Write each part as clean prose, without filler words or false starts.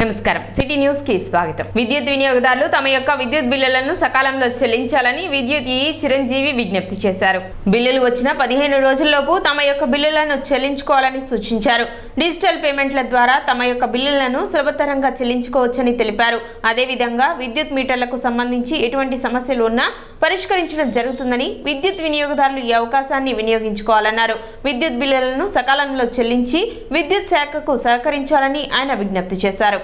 నమస్కారం city news కి స్వాగతం. విద్యుత్ వినియోగదారులు తమ యొక్క విద్యుత్ బిల్లులను సకాలంలో చెల్లించాలని విద్యుత్ చిరంజీవి విజ్ఞప్తి చేశారు. బిల్లులు వచ్చిన 15 రోజుల్లోపు తమ యొక్క బిల్లులను చెల్లించుకోవాలని సూచించారు. డిజిటల్ పేమెంట్ల ద్వారా తమ యొక్క బిల్లులను సులభతరంగా చెల్లించుకోవచ్చని తెలిపారు. అదేవిధంగా విద్యుత్ మీటర్లకు సంబంధించి ఎటువంటి సమస్యలు ఉన్నా పరిష్కరించడం జరుగుతుందని విద్యుత్ వినియోగదారులు ఈ అవకాశాన్ని వినియోగించుకోవాలన్నారు. విద్యుత్ బిల్లులను సకాలంలో చెల్లించి విద్యుత్ శాఖకు సహకరించాలని ఆయన విజ్ఞప్తి చేశారు.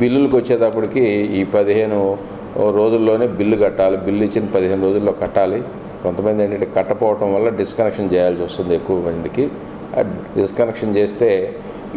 బిల్లులకు వచ్చేటప్పటికి ఈ 15 రోజుల్లోనే బిల్లు కట్టాలి. బిల్లు ఇచ్చిన 15 రోజుల్లో కట్టాలి. కొంతమంది ఏంటంటే కట్టపోవటం వల్ల డిస్కనెక్షన్ చేయాల్సి వస్తుంది. ఎక్కువ మందికి డిస్కనెక్షన్ చేస్తే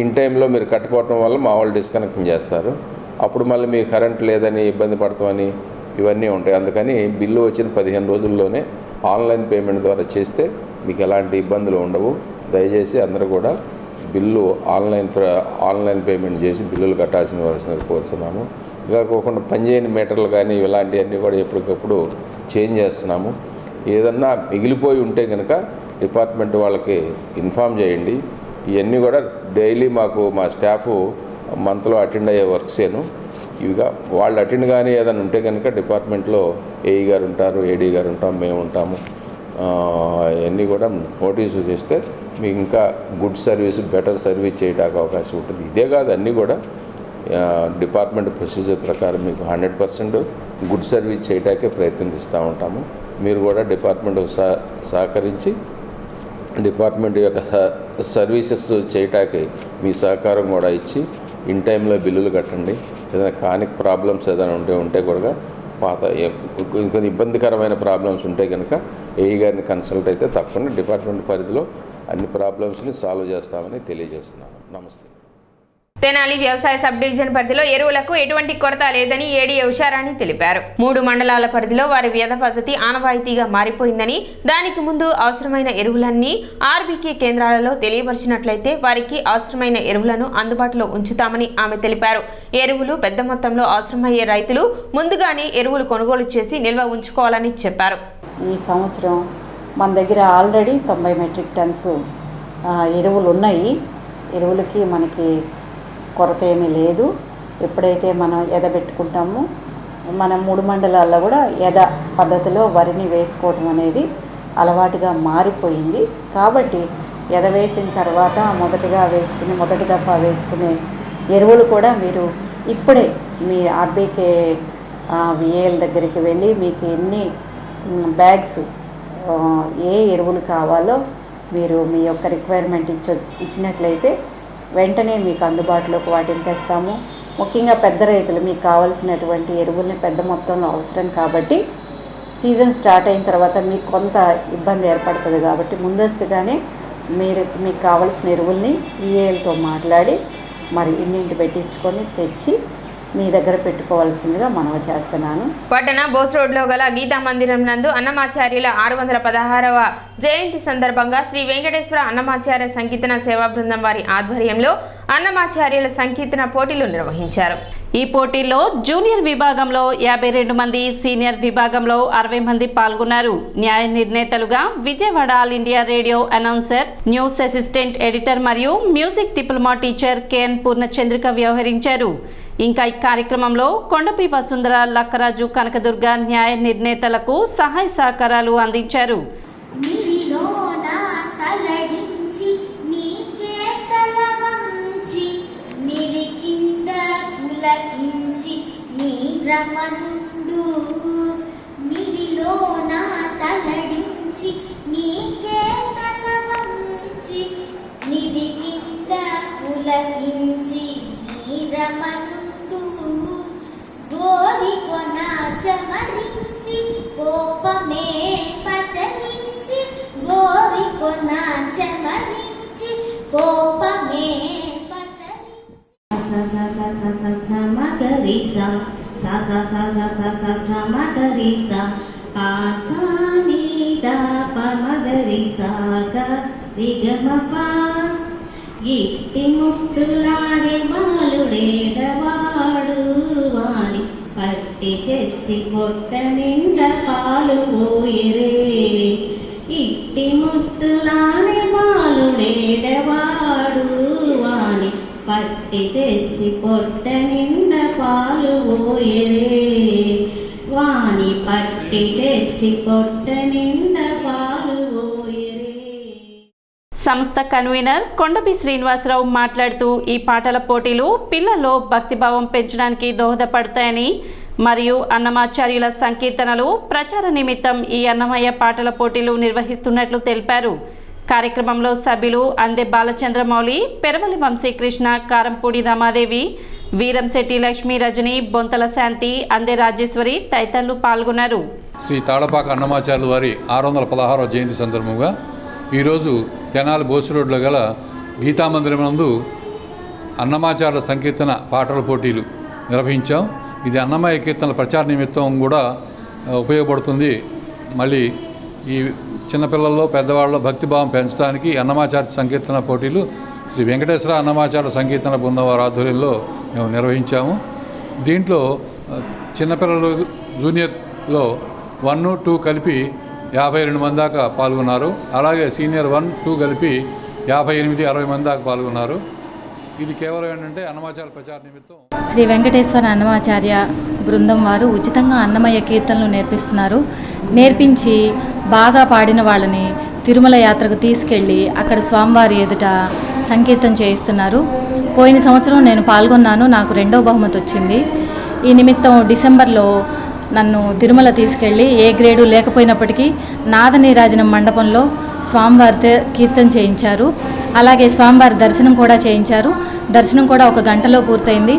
ఇన్ టైంలో మీరు కట్టపోవటం వల్ల మా వాళ్ళు డిస్కనెక్షన్ చేస్తారు. అప్పుడు మళ్ళీ మీకు కరెంట్ లేదని ఇబ్బంది పడతామని ఇవన్నీ ఉంటాయి. అందుకని బిల్లు వచ్చిన 15 రోజుల్లోనే ఆన్లైన్ పేమెంట్ ద్వారా చేస్తే మీకు ఎలాంటి ఇబ్బందులు ఉండవు. దయచేసి అందరూ కూడా బిల్లు ఆన్లైన్ పేమెంట్ చేసి బిల్లులు కట్టాల్సిన కోరుతున్నాము. ఇక కాకుండా పనిచేయని మీటర్లు కానీ ఇలాంటివన్నీ కూడా ఎప్పటికప్పుడు చేంజ్ చేస్తున్నాము. ఏదన్నా మిగిలిపోయి ఉంటే కనుక డిపార్ట్మెంట్ వాళ్ళకి ఇన్ఫామ్ చేయండి. ఇవన్నీ కూడా డైలీ మా స్టాఫ్ మంత్లో అటెండ్ అయ్యే వర్క్సేను. ఇవిగా వాళ్ళు అటెండ్ కానీ ఏదైనా ఉంటే కనుక డిపార్ట్మెంట్లో ఏఈ గారు ఉంటారు, ఏడీ గారు ఉంటాం, మేము ఉంటాము. అవన్నీ కూడా నోటీసు చేస్తే మీకు ఇంకా గుడ్ సర్వీస్, బెటర్ సర్వీస్ చేయడానికి అవకాశం ఉంటుంది. ఇదే కాదు, అన్నీ కూడా డిపార్ట్మెంట్ ప్రొసీజర్ ప్రకారం మీకు 100% గుడ్ సర్వీస్ చేయడానికే ప్రయత్నిస్తూ ఉంటాము. మీరు కూడా డిపార్ట్మెంట్ సహకరించి డిపార్ట్మెంట్ యొక్క సర్వీసెస్ చేయటానికి మీ సహకారం కూడా ఇచ్చి ఇన్ టైంలో బిల్లులు కట్టండి. ఏదైనా కానిక్ ప్రాబ్లమ్స్ ఏదైనా ఉంటే కూడా కొన్ని ఇబ్బందికరమైన ప్రాబ్లమ్స్ ఉంటే కనుక ఏఈ గారిని కన్సల్ట్ అయితే తప్పకుండా డిపార్ట్మెంట్ పరిధిలో అన్ని ప్రాబ్లమ్స్ని సాల్వ్ చేస్తామని తెలియజేస్తున్నాను. నమస్తే. తెనాలి వ్యవసాయ సబ్ డివిజన్ పరిధిలో ఎరువులకు ఎటువంటి కొరత లేదని ఏడీ ఉషారాణి తెలిపారు. 3 మండలాల పరిధిలో వారి వ్యధ పద్ధతి ఆనవాయితీగా మారిపోయిందని, దానికి ముందు అవసరమైన ఎరువులన్నీ ఆర్బీకే కేంద్రాలలో తెలియపరిచినట్లయితే వారికి అవసరమైన ఎరువులను అందుబాటులో ఉంచుతామని ఆమె తెలిపారు. ఎరువులు పెద్ద మొత్తంలో అవసరమయ్యే రైతులు ముందుగానే ఎరువులు కొనుగోలు చేసి నిల్వ ఉంచుకోవాలని చెప్పారు. ఈ సంవత్సరం మన దగ్గర ఆల్రెడీ 90 మెట్రిక్ టన్స్ ఎరువులు ఉన్నాయి. ఎరువులకి మనకి కొరత ఏమీ లేదు. ఎప్పుడైతే మనం ఎదబెట్టుకుంటామో మన 3 మండలాల్లో కూడా పద్ధతిలో వరిని వేసుకోవటం అనేది అలవాటుగా మారిపోయింది. కాబట్టి వేసిన తర్వాత మొదటి దఫా వేసుకునే ఎరువులు కూడా మీరు ఇప్పుడే మీ ఆర్బీకే విఏఎల్ దగ్గరికి వెళ్ళి మీకు ఎన్ని బ్యాగ్స్ ఏ ఎరువులు కావాలో మీరు మీ యొక్క రిక్వైర్మెంట్ ఇచ్చినట్లయితే వెంటనే మీకు అందుబాటులోకి వాటిని తెస్తాము. ముఖ్యంగా పెద్ద రైతులు మీకు కావాల్సినటువంటి ఎరువుల్ని పెద్ద మొత్తంలో అవసరం కాబట్టి సీజన్ స్టార్ట్ అయిన తర్వాత మీకు కొంత ఇబ్బంది ఏర్పడుతుంది. కాబట్టి ముందస్తుగానే మీకు కావాల్సిన ఎరువుల్ని విఏఎల్తో మాట్లాడి మరి ఇంటింటి పెట్టించుకొని తెచ్చి మీ దగ్గర పెట్టుకోవాల్సిందిగా మనవి చేస్తున్నాను. పట్టణ బోస్ రోడ్లో గల గీతా మందిరం నందు అన్నమాచార్యుల 616వ జయంతి సందర్భంగా శ్రీ వెంకటేశ్వర అన్నమాచార్య సంకీర్తన సేవా బృందం వారి ఆధ్వర్యంలో అన్నమాచార్యుల సంకీర్తన పోటీలు నిర్వహించారు. ఈ పోటీల్లో జూనియర్ విభాగంలో 52 మంది, సీనియర్ విభాగంలో 60 మంది పాల్గొన్నారు. న్యాయ నిర్ణేతలుగా Vijayawada All India Radio announcer, news assistant editor మరియు music diploma teacher KN Purnachandrika వ్యవహరించారు. ఇంకా ఈ కార్యక్రమంలో కొండపి వసుంధర, లక్కరాజు, కనకదుర్గ న్యాయ నిర్ణేతలకు సహాయ సహకారాలు అందించారు. చమరించి కోపమే పచరించి గోరికొన చమరించి కోపమే పచరించి మగరిసా సా సా సా సా సా సా సా మగరిసా పాసాని దా ప మగరిసా గ రిగమపా ఇట్టి ముత్తులాడే బాలుడేడవాడు వాని పట్టి తెచ్చి పొట్ట నిండా పాలు పోయిరే. ఇట్టి ముత్తులానే బాలుడేడవాడు వాని పట్టి తెచ్చి పొట్ట నిండా పాలు పోయరే వాణి పట్టి తెచ్చి పొట్ట నిండా పాలు పోయరే. సంస్థ కన్వీనర్ కొండపి శ్రీనివాసరావు మాట్లాడుతూ ఈ పాటల పోటీలు పిల్లల్లో భక్తిభావం పెంచడానికి దోహదపడతాయని మరియు అన్నమాచార్యుల సంకీర్తనలు ప్రచార నిమిత్తం ఈ అన్నమయ్య పాటల పోటీలు నిర్వహిస్తున్నట్లు తెలిపారు. కార్యక్రమంలో సభ్యులు అందే బాలచంద్రమౌళి, పెరవలి వంశీకృష్ణ, కారంపూడి రమాదేవి, వీరంశెట్టి లక్ష్మీ రజని, బొంతల శాంతి, అందే రాజేశ్వరి తదితరులు పాల్గొన్నారు. శ్రీ తాళపాక అన్నమాచార్యుల వారి 616వ జయంతి సందర్భంగా ఈరోజు తెనాలి బోసు రోడ్లో గల గీతామందిరం నందు అన్నమాచార్యుల సంకీర్తన పాటల పోటీలు నిర్వహించాం. ఇది అన్నమయ్య కీర్తనల ప్రచార నిమిత్తం కూడా ఉపయోగపడుతుంది. మళ్ళీ ఈ చిన్నపిల్లల్లో పెద్దవాళ్ళలో భక్తిభావం పెంచడానికి అన్నమాచార్య సంకీర్తన పోటీలు శ్రీ వెంకటేశ్వర అన్నమాచార్య సంకీర్తన బృందం వారి ఆధ్వర్యంలో మేము నిర్వహించాము. దీంట్లో చిన్నపిల్లలు జూనియర్లో 1, 2 కలిపి 52 మంది దాకా పాల్గొన్నారు. అలాగే సీనియర్ 1, 2 కలిపి 58, 60 మంది దాకా పాల్గొన్నారు. ఇది కేవలం ఏంటంటే అన్నమాచార్య ప్రచార నిమిత్తం శ్రీ వెంకటేశ్వర అన్నమాచార్య బృందం వారు ఉచితంగా అన్నమయ్య కీర్తనలు నేర్పిస్తున్నారు. నేర్పించి బాగా పాడిన వాళ్ళని తిరుమల యాత్రకు తీసుకెళ్ళి అక్కడ స్వామివారి ఎదుట సంకీర్తన చేయిస్తున్నారు. పోయిన సంవత్సరం నేను పాల్గొన్నాను, నాకు 2వ బహుమతి వచ్చింది. ఈ నిమిత్తం డిసెంబర్లో నన్ను తిరుమల తీసుకెళ్ళి ఏ గ్రేడు లేకపోయినప్పటికీ నాదనీరాజనం మండపంలో స్వామివారితో కీర్తన చేయించారు. అలాగే స్వామివారి దర్శనం కూడా చేయించారు. దర్శనం కూడా 1 గంటలో పూర్తయింది.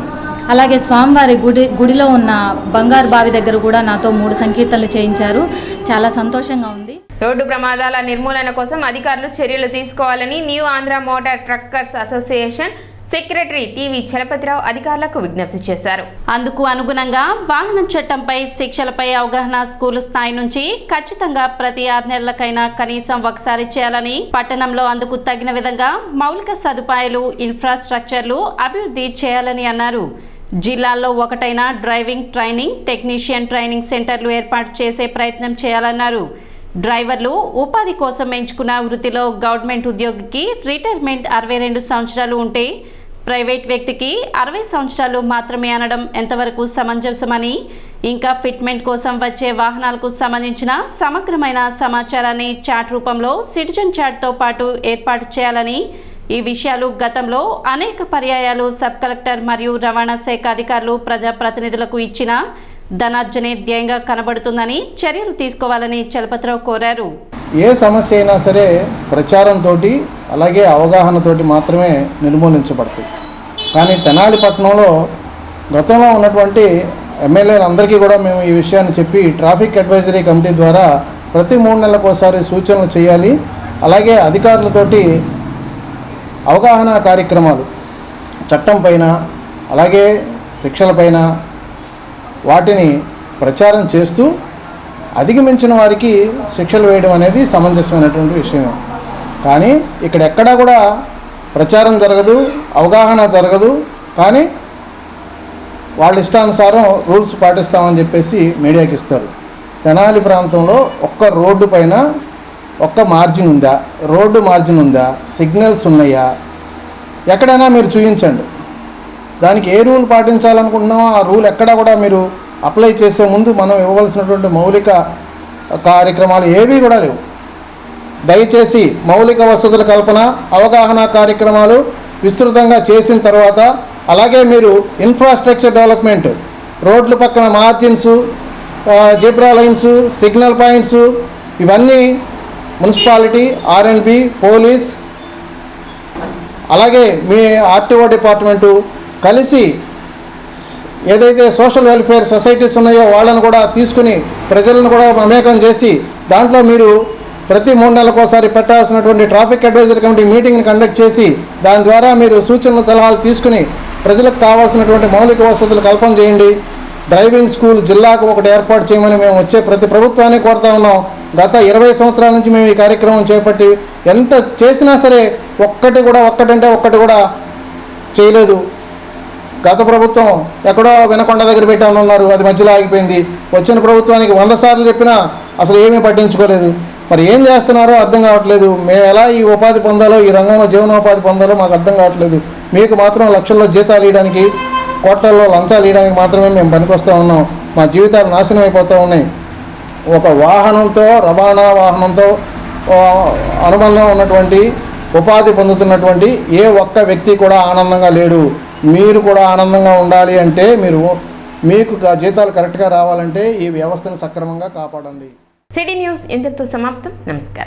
అలాగే స్వామివారి గుడిలో ఉన్న బంగారు బావి దగ్గర కూడా నాతో 3 సంకీర్తనలు చేయించారు. చాలా సంతోషంగా ఉంది. రోడ్డు ప్రమాదాల నిర్మూలన కోసం అధికారులు చర్యలు తీసుకోవాలని new Andhra motor truckers association secretary TV Chalapathirao అధికారులకు విజ్ఞప్తి చేశారు. అందుకు అనుగుణంగా వాహనం చట్టంపై శిక్షలపై అవగాహన స్కూలు స్థాయి నుంచి ఖచ్చితంగా ప్రతి 6 నెలలకైనా కనీసం ఒకసారి చేయాలని, పట్టణంలో అందుకు తగిన విధంగా మౌలిక సదుపాయాలు, ఇన్ఫ్రాస్ట్రక్చర్లు అభివృద్ధి చేయాలని అన్నారు. జిల్లాల్లో ఒకటైన డ్రైవింగ్ ట్రైనింగ్, టెక్నీషియన్ ట్రైనింగ్ సెంటర్లు ఏర్పాటు చేసే ప్రయత్నం చేయాలన్నారు. డ్రైవర్లు ఉపాధి కోసం ఎంచుకున్న వృత్తిలో గవర్నమెంట్ ఉద్యోగికి రిటైర్మెంట్ 62 సంవత్సరాలు ఉంటే ప్రైవేట్ వ్యక్తికి 60 సంవత్సరాలు మాత్రమే అనడం ఎంతవరకు సమంజసమని, ఇంకా ఫిట్మెంట్ కోసం వచ్చే వాహనాలకు సంబంధించిన సమగ్రమైన సమాచారాన్ని చాట్ రూపంలో సిటిజన్ చాట్తో పాటు ఏర్పాటు చేయాలని, ఈ విషయాలు గతంలో అనేక పర్యాయాలు సబ్ కలెక్టర్ మరియు రవాణా శాఖ అధికారులు ప్రజాప్రతినిధులకు ఇచ్చిన ధనార్జనే ధ్యేయంగా కనబడుతుందని చర్యలు తీసుకోవాలని చలపతిరావు కోరారు. ఏ సమస్య అయినా సరే ప్రచారంతో అలాగే అవగాహనతోటి మాత్రమే నిర్మూలించబడతాయి. కానీ తెనాలి పట్టణంలో గతంలో ఉన్నటువంటి ఎమ్మెల్యేలందరికీ కూడా మేము ఈ విషయాన్ని చెప్పి ట్రాఫిక్ అడ్వైజరీ కమిటీ ద్వారా ప్రతి 3 నెలలకు ఒకసారి సూచనలు చేయాలి. అలాగే అధికారులతోటి అవగాహన కార్యక్రమాలు చట్టం పైన అలాగే శిక్షలపైన వాటిని ప్రచారం చేస్తూ అధిగమించిన వారికి శిక్షలు వేయడం అనేది సమంజసమైనటువంటి విషయమే. కానీ ఇక్కడ ఎక్కడా కూడా ప్రచారం జరగదు, అవగాహన జరగదు. కానీ వాళ్ళ ఇష్టానుసారం రూల్స్ పాటిస్తామని చెప్పేసి మీడియాకి ఇస్తారు. తెనాలి ప్రాంతంలో ఒక్క రోడ్డు పైన ఒక్క మార్జిన్ ఉందా, రోడ్డు మార్జిన్ ఉందా, సిగ్నల్స్ ఉన్నాయా, ఎక్కడైనా మీరు చూపించండి. దానికి ఏ రూల్ పాటించాలనుకుంటున్నామో ఆ రూల్ ఎక్కడా కూడా మీరు అప్లై చేసే ముందు మనం ఇవ్వవలసినటువంటి మౌలిక కార్యక్రమాలు ఏవీ కూడా లేవు. దయచేసి మౌలిక వసతుల కల్పన, అవగాహన కార్యక్రమాలు విస్తృతంగా చేసిన తర్వాత అలాగే మీరు ఇన్ఫ్రాస్ట్రక్చర్ డెవలప్మెంట్, రోడ్ల పక్కన margins, zebra lines, signal points ఇవన్నీ మున్సిపాలిటీ, ఆర్ఎండ్బి, పోలీస్ అలాగే మీ ఆర్టీఓ డిపార్ట్మెంటు కలిసి ఏదైతే సోషల్ వెల్ఫేర్ సొసైటీస్ ఉన్నాయో వాళ్ళను కూడా తీసుకుని ప్రజలను కూడా మమేకం చేసి దాంట్లో మీరు ప్రతి 3 నెలలకు ఒకసారి పెట్టాల్సినటువంటి ట్రాఫిక్ అడ్వైజరీ కమిటీ మీటింగ్ని కండక్ట్ చేసి దాని ద్వారా మీరు సూచనలు సలహాలు తీసుకుని ప్రజలకు కావాల్సినటువంటి మౌలిక వసతులు కల్పన చేయండి. డ్రైవింగ్ స్కూల్ జిల్లాకు ఒకటి ఏర్పాటు చేయమని మేము వచ్చే ప్రతి ప్రభుత్వాన్ని కోరుతా ఉన్నాం. గత 20 సంవత్సరాల నుంచి మేము ఈ కార్యక్రమం చేపట్టి ఎంత చేసినా సరే ఒక్కటి కూడా చేయలేదు. గత ప్రభుత్వం ఎక్కడో వినకొండ దగ్గర పెట్టామన్నారు, అది మధ్యలో ఆగిపోయింది. వచ్చిన ప్రభుత్వానికి 100 సార్లు చెప్పినా అసలు ఏమీ పట్టించుకోలేదు. మరి ఏం చేస్తున్నారో అర్థం కావట్లేదు. మేము ఎలా ఈ ఉపాధి పొందాలో, ఈ రంగంలో జీవనోపాధి పొందాలో మాకు అర్థం కావట్లేదు. మీకు మాత్రం లక్షల్లో జీతాలు ఇవ్వడానికి, కోట్లలో లంచాలు ఇవ్వడానికి మాత్రమే మేము పనికొస్తూ ఉన్నాం. మా జీవితాలు నాశనం అయిపోతూ ఉన్నాయి. ఒక వాహనంతో, రవాణా వాహనంతో అనుబంధం ఉన్నటువంటి, ఉపాధి పొందుతున్నటువంటి ఏ ఒక్క వ్యక్తి కూడా ఆనందంగా లేడు. మీరు కూడా ఆనందంగా ఉండాలి అంటే మీకు జీతాలు కరెక్ట్గా రావాలంటే ఈ వ్యవస్థను సక్రమంగా కాపాడండి. సిటీ న్యూస్ ఇంతటితో సమాప్తం. నమస్కారం.